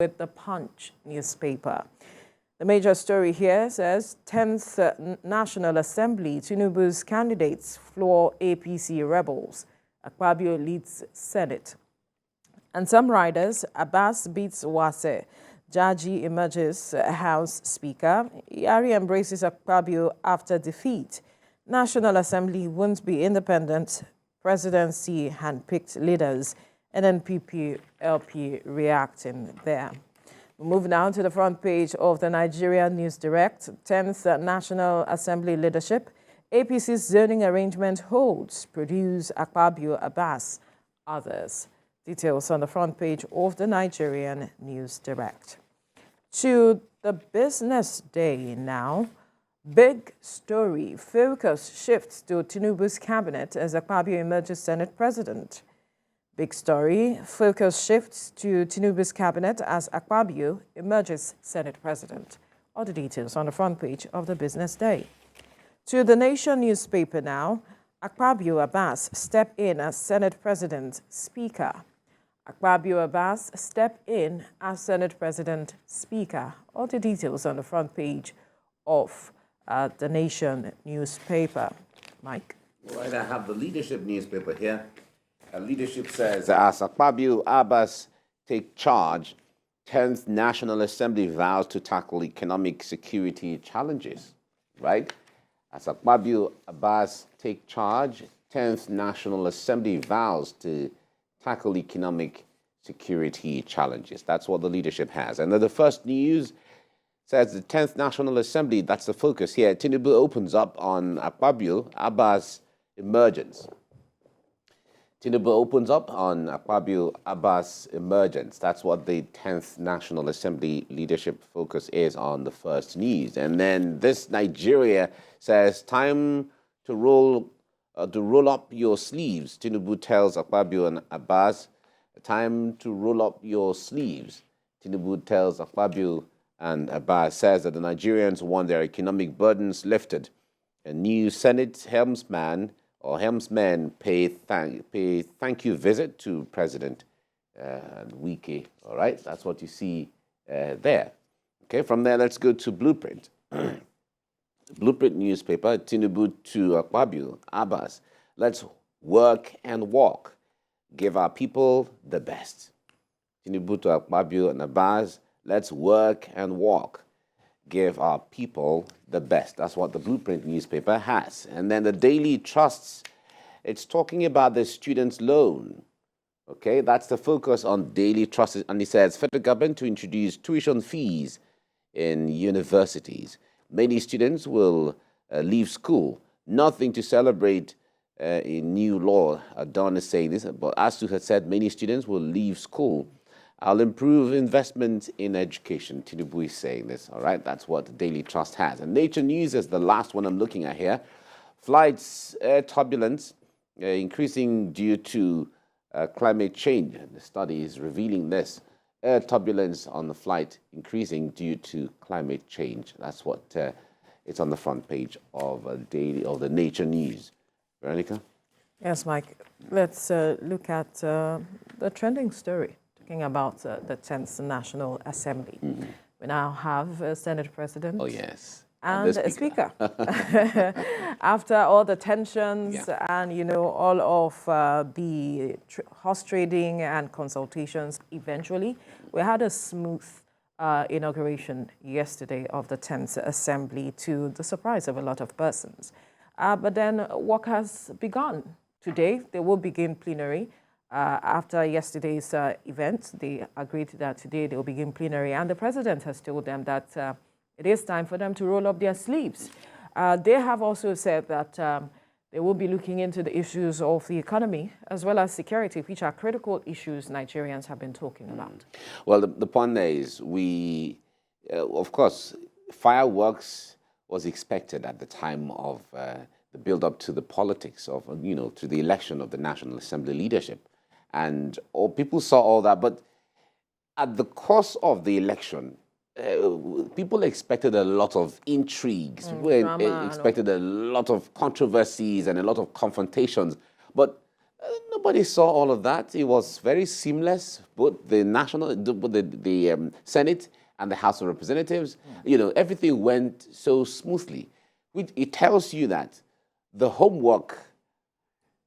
with the Punch newspaper. The major story here says 10th National Assembly, Tinubu's candidates floor APC rebels. Akpabio leads Senate. And some riders, Abbas beats Wase. Jaji emerges House Speaker. Yari embraces Akpabio after defeat. National Assembly won't be independent. Presidency handpicked leaders. NNPP LP reacting there. We move now to the front page of the Nigeria News Direct. 10th National Assembly leadership. APC's zoning arrangement holds. Produce Akpabio, Abbas, others. Details on the front page of the Nigerian News Direct. To the business day now. Big story. Focus shifts to Tinubu's cabinet as Akpabio emerges Senate president. Big story. Focus shifts to Tinubu's cabinet as Akpabio emerges Senate president. All the details on the front page of the business day. To the Nation newspaper now. Akpabio, Abbas step in as Senate president speaker. Akpabio, Abbas step in as Senate president speaker. All the details on the front page of the Nation newspaper. Mike. Right, I have the leadership newspaper here. Leadership says, as Akpabio, Abbas take charge, 10th National Assembly vows to tackle economic security challenges. Right? As Akpabio, Abbas take charge, 10th National Assembly vows to tackle economic security challenges. That's what the leadership has. And then the first news says the 10th National Assembly, that's the focus here. Tinubu opens up on Akpabio, Abbas emergence. Tinubu opens up on Akpabio, Abbas emergence. That's what the 10th National Assembly leadership focus is on the first news. And then this Nigeria says, time to roll up your sleeves. Tinubu tells Akpabio and Abbas, time to roll up your sleeves. Tinubu tells Akpabio and Abbas says that the Nigerians want their economic burdens lifted. A new Senate helmsman or helmsmen pay thank you visit to President Wike. All right, that's what you see there. Okay, from there, let's go to Blueprint. Blueprint newspaper, Tinubu to Akpabio, Abbas. Let's work and walk. Give our people the best. Tinubu to Akpabio and Abbas. Let's work and walk. Give our people the best. That's what the Blueprint newspaper has. And then the Daily Trusts, it's talking about the student's loan. Okay, that's the focus on Daily Trust. And it says, federal government to introduce tuition fees in universities. Many students will leave school. Nothing to celebrate in new law. Don is saying this, but Astu has said many students will leave school. I'll improve investment in education. Tinubu is saying this, all right? That's what the Daily Trust has. And Nature News is the last one I'm looking at here. Flights, air turbulence increasing due to climate change. The study is revealing this. Air turbulence on the flight increasing due to climate change. That's what it's on the front page of the Nature News. Veronica? Yes, Mike. Let's look at the trending story. Talking about the 10th National Assembly. Mm-hmm. We now have a Senate President. Oh, yes. And a Speaker. After all the tensions and, all of the horse trading and consultations, eventually, we had a smooth inauguration yesterday of the 10th Assembly to the surprise of a lot of persons. But then work has begun. Today, they will begin plenary. After yesterday's event, they agreed that today they will begin plenary, and the president has told them that it is time for them to roll up their sleeves. They have also said that they will be looking into the issues of the economy as well as security, which are critical issues Nigerians have been talking about. Well, the point there is of course, fireworks was expected at the time of the build-up to the politics of, to the election of the National Assembly leadership. And people saw all that, but at the course of the election, people expected a lot of intrigues, expected a lot of controversies and a lot of confrontations. But Nobody saw all of that. It was very seamless. Both the Senate and the House of Representatives, everything went so smoothly. It tells you that the homework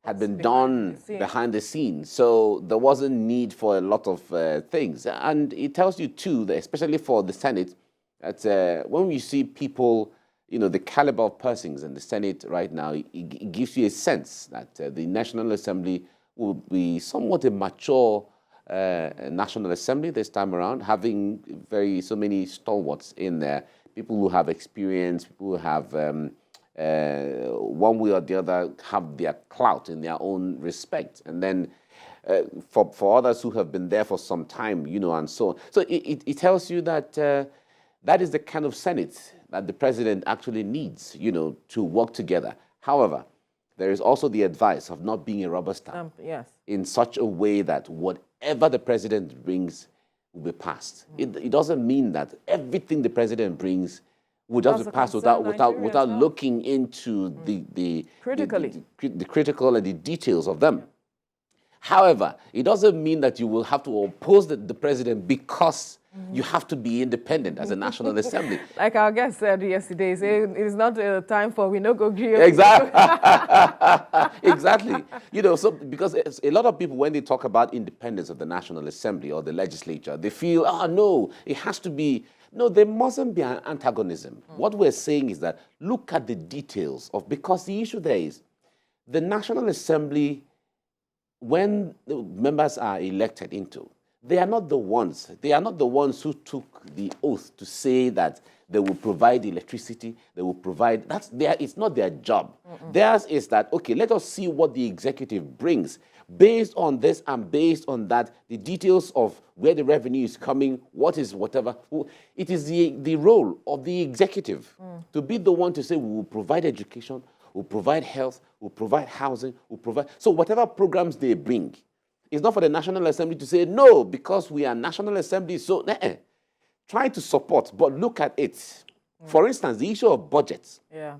had been done behind the scenes, so there wasn't need for a lot of things. And it tells you too, that especially for the Senate, that when you see people, the caliber of persons in the Senate right now, it gives you a sense that the National Assembly will be somewhat a mature National Assembly this time around, having so many stalwarts in there, people who have experience, people who have one way or the other have their clout in their own respect. And then for others who have been there for some time, and so on. So it tells you that that is the kind of Senate that the president actually needs, to work together. However, there is also the advice of not being a rubber stamp in such a way that whatever the president brings will be passed. It doesn't mean that everything the president brings would have to pass without looking into the critical and the details of them. However, it doesn't mean that you will have to oppose the president because you have to be independent as a National Assembly. Like our guest said yesterday, it is not a time for we no go agree. Exactly. Exactly. So because a lot of people, when they talk about independence of the National Assembly or the legislature, they feel, no, it has to be. No, there mustn't be an antagonism. What we're saying is that look at the details because the issue there is the National Assembly, when the members are elected into, they are not the ones who took the oath to say that they will provide electricity, they will provide, it's not their job. Theirs is that, okay, let us see what the executive brings. Based on this and based on that, the details of where the revenue is coming, whatever. It is the role of the executive to be the one to say, we will provide education, we'll provide health, we'll provide housing, we'll provide. So whatever programs they bring, it's not for the National Assembly to say, no, because we are National Assembly, so try to support, but look at it. For instance, the issue of budgets. Yeah.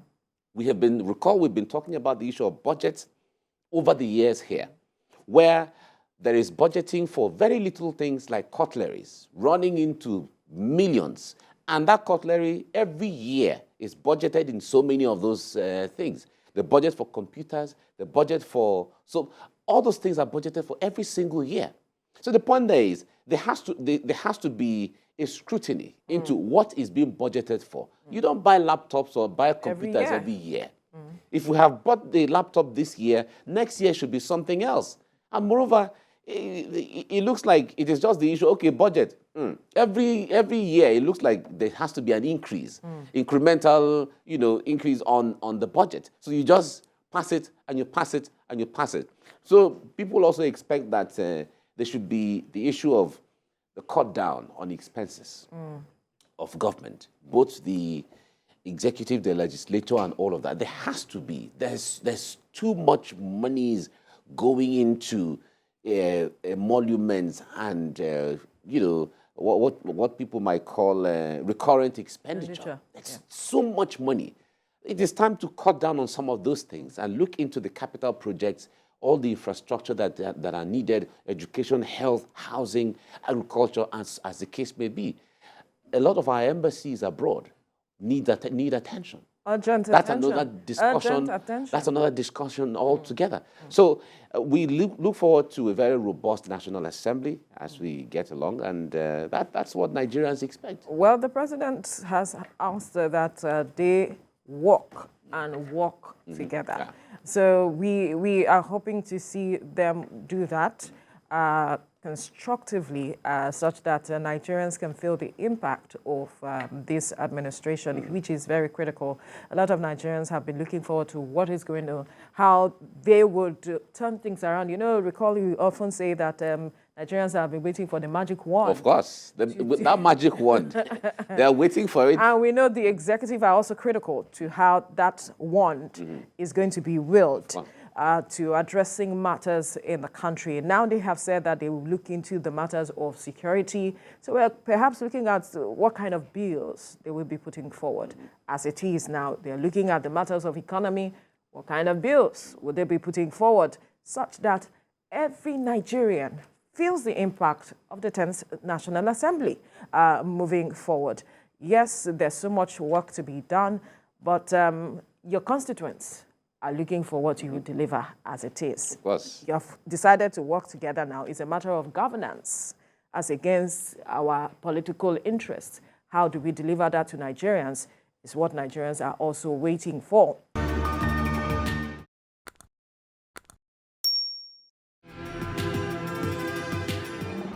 We've been talking about the issue of budgets over the years here, where there is budgeting for very little things like cutleries, running into millions. And that cutlery every year is budgeted in so many of those things. The budget for computers, the budget for... So all those things are budgeted for every single year. So the point there is there has to be a scrutiny into what is being budgeted for. You don't buy laptops or buy computers every year. If we have bought the laptop this year, next year should be something else. And moreover, it looks like it is just the issue, okay, budget. Every year, it looks like there has to be an increase, incremental, increase on the budget. So you just pass it, and you pass it, and you pass it. So people also expect that there should be the issue of the cut down on expenses of government, both the executive, the legislature, and all of that. There has to be. There's too much monies going into emoluments and what people might call recurrent expenditure. It's so much money. It is time to cut down on some of those things and look into the capital projects, all the infrastructure that are needed, education, health, housing, agriculture, as the case may be. A lot of our embassies abroad need attention. That's another discussion. That's another discussion altogether. So we look forward to a very robust National Assembly as we get along, and that's what Nigerians expect. Well, the president has asked that they work together. Yeah. So we are hoping to see them do that constructively, such that Nigerians can feel the impact of this administration, which is very critical. A lot of Nigerians have been looking forward to what is going on, how they would turn things around. Recall you often say that Nigerians have been waiting for the magic wand. Of course, that magic wand, they are waiting for it. And we know the executive are also critical to how that wand is going to be wielded. To addressing matters in the country. Now they have said that they will look into the matters of security. So we're perhaps looking at what kind of bills they will be putting forward. As it is now, they're looking at the matters of economy. What kind of bills would they be putting forward? such that every Nigerian feels the impact of the 10th National Assembly moving forward. Yes, there's so much work to be done, but your constituents are looking for what you will deliver as it is. Of course. You have decided to work together now. It's a matter of governance as against our political interests. How do we deliver that to Nigerians is what Nigerians are also waiting for.